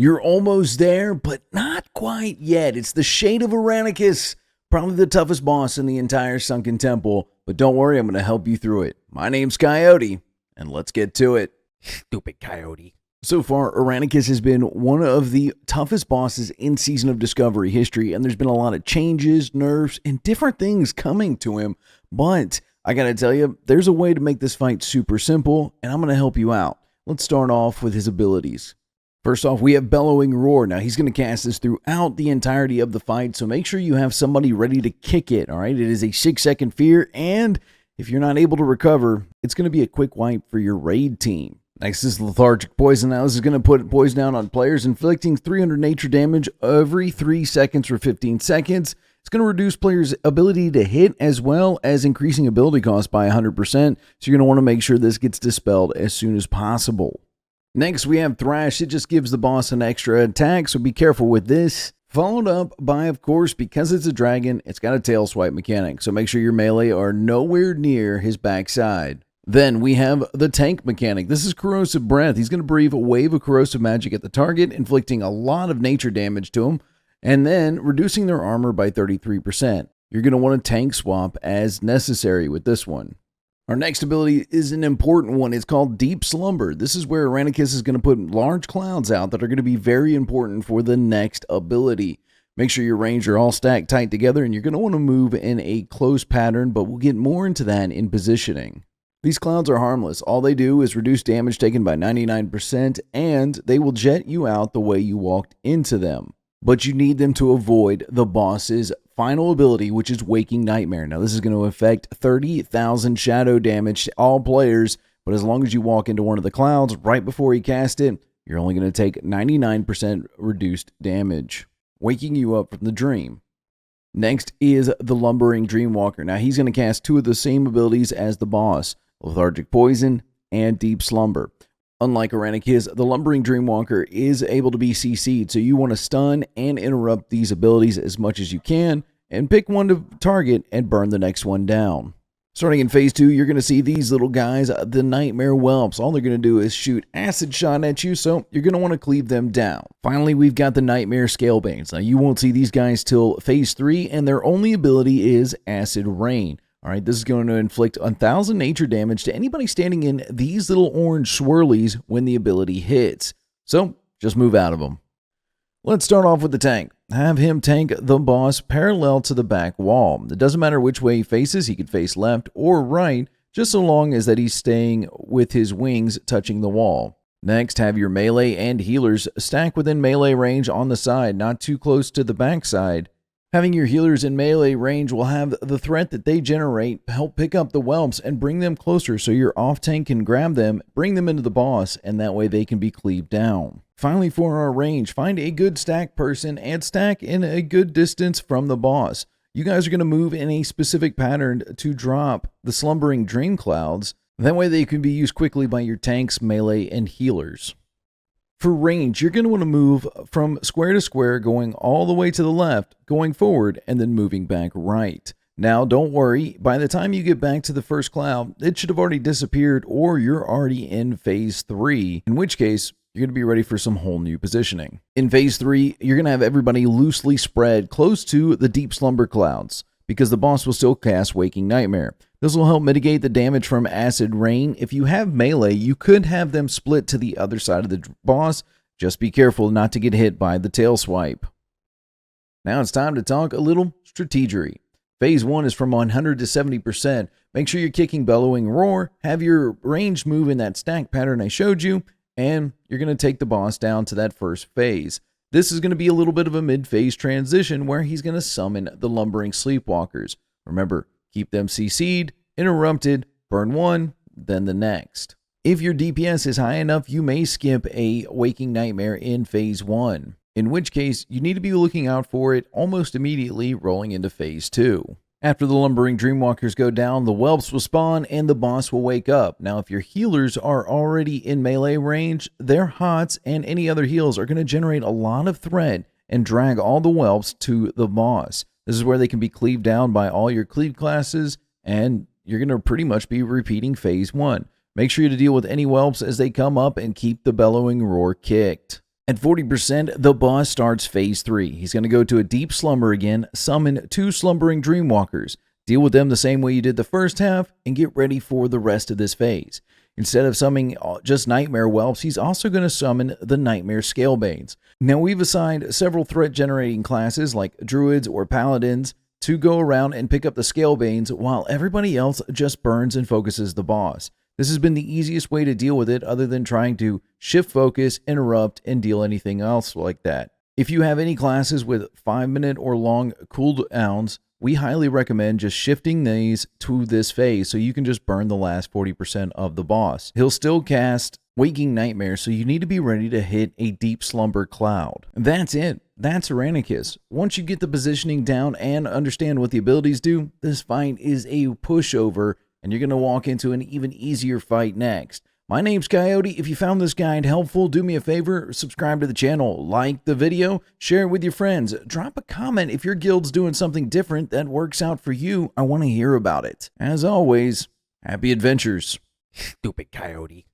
You're almost there, but not quite yet. It's the Shade of Eranikus, probably the toughest boss in the entire Sunken Temple. But don't worry, I'm going to help you through it. My name's Coyote, and let's get to it. Stupid Coyote. So far, Eranikus has been one of the toughest bosses in Season of Discovery history, and there's been a lot of changes, nerfs, and different things coming to him. But I gotta tell you, there's a way to make this fight super simple, and I'm going to help you out. Let's start off with his abilities. First off, we have Bellowing Roar. Now, he's going to cast this throughout the entirety of the fight, so make sure you have somebody ready to kick it, all right? It is a 6-second fear, and if you're not able to recover, it's going to be a quick wipe for your raid team. Next is Lethargic Poison. Now, this is going to put poison down on players, inflicting 300 nature damage every 3 seconds for 15 seconds. It's going to reduce players' ability to hit as well as increasing ability cost by 100%, so you're going to want to make sure this gets dispelled as soon as possible. Next, we have Thrash. It just gives the boss an extra attack, so be careful with this. Followed up by, of course, because it's a dragon, it's got a tail swipe mechanic, so make sure your melee are nowhere near his backside. Then we have the tank mechanic. This is Corrosive Breath. He's going to breathe a wave of corrosive magic at the target, inflicting a lot of nature damage to him, and then reducing their armor by 33%. You're going to want to tank swap as necessary with this one. Our next ability is an important one. It's called Deep Slumber. This is where Eranikus is going to put large clouds out that are going to be very important for the next ability. Make sure your range are all stacked tight together, and you're going to want to move in a close pattern, but we'll get more into that in positioning. These clouds are harmless. All they do is reduce damage taken by 99%, and they will jet you out the way you walked into them. But you need them to avoid the boss's final ability, which is Waking Nightmare. Now, this is going to affect 30,000 shadow damage to all players, but as long as you walk into one of the clouds right before he casts it, you're only going to take 99% reduced damage, waking you up from the dream. Next is the Lumbering Dreamwalker. Now, he's going to cast 2 of the same abilities as the boss, Lethargic Poison and Deep Slumber. Unlike Eranikus, the Lumbering Dreamwalker is able to be CC'd, so you want to stun and interrupt these abilities as much as you can, and pick one to target and burn the next one down. Starting in Phase 2, you're going to see these little guys, the Nightmare Whelps. All they're going to do is shoot acid shot at you, so you're going to want to cleave them down. Finally, we've got the Nightmare Scalebanes. Now, you won't see these guys till Phase 3, and their only ability is Acid Rain. All right, this is going to inflict 1,000 nature damage to anybody standing in these little orange swirlies when the ability hits. So, just move out of them. Let's start off with the tank. Have him tank the boss parallel to the back wall. It doesn't matter which way he faces. He could face left or right, just so long as that he's staying with his wings touching the wall. Next, have your melee and healers stack within melee range on the side, not too close to the backside. Having your healers in melee range will have the threat that they generate help pick up the whelps and bring them closer so your off tank can grab them, bring them into the boss, and that way they can be cleaved down. Finally, for our range, find a good stack person and stack in a good distance from the boss. You guys are going to move in a specific pattern to drop the Slumbering Dream Clouds. That way they can be used quickly by your tanks, melee, and healers. For range, you're going to want to move from square to square, going all the way to the left, going forward, and then moving back right. Now, don't worry, by the time you get back to the first cloud, it should have already disappeared, or you're already in Phase 3, in which case, you're going to be ready for some whole new positioning. In Phase 3, you're going to have everybody loosely spread close to the Deep Slumber Clouds, because the boss will still cast Waking Nightmare. This will help mitigate the damage from Acid Rain. If you have melee, you could have them split to the other side of the boss. Just be careful not to get hit by the tail swipe. Now it's time to talk a little strategery. Phase 1 is from 100 to 70%. Make sure you're kicking Bellowing Roar, have your range move in that stack pattern I showed you, and you're going to take the boss down to that first phase. This is going to be a little bit of a mid-phase transition where he's going to summon the Lumbering Sleepwalkers. Remember, keep them CC'd, interrupted, burn one, then the next. If your DPS is high enough, you may skip a Waking Nightmare in Phase 1, in which case you need to be looking out for it almost immediately rolling into Phase 2. After the Lumbering Dreamwalkers go down, the whelps will spawn and the boss will wake up. Now, if your healers are already in melee range, their HOTS and any other heals are going to generate a lot of threat and drag all the whelps to the boss. This is where they can be cleaved down by all your cleave classes, and you're going to pretty much be repeating Phase 1. Make sure to deal with any whelps as they come up and keep the Bellowing Roar kicked. At 40%, the boss starts phase 3. He's going to go to a deep slumber again, summon 2 slumbering dreamwalkers, deal with them the same way you did the first half, and get ready for the rest of this phase. Instead of summoning just nightmare whelps, he's also going to summon the nightmare scalebanes. Now we've assigned several threat generating classes like druids or paladins to go around and pick up the scalebanes while everybody else just burns and focuses the boss. This has been the easiest way to deal with it other than trying to shift focus, interrupt, and deal anything else like that. If you have any classes with 5-minute or long cooldowns, we highly recommend just shifting these to this phase so you can just burn the last 40% of the boss. He'll still cast Waking Nightmare, so you need to be ready to hit a deep slumber cloud. That's it. That's Eranikus. Once you get the positioning down and understand what the abilities do, this fight is a pushover, and you're going to walk into an even easier fight next. My name's Coyote. If you found this guide helpful, do me a favor, subscribe to the channel, like the video, share it with your friends, drop a comment if your guild's doing something different that works out for you. I want to hear about it. As always, happy adventures. Stupid coyote.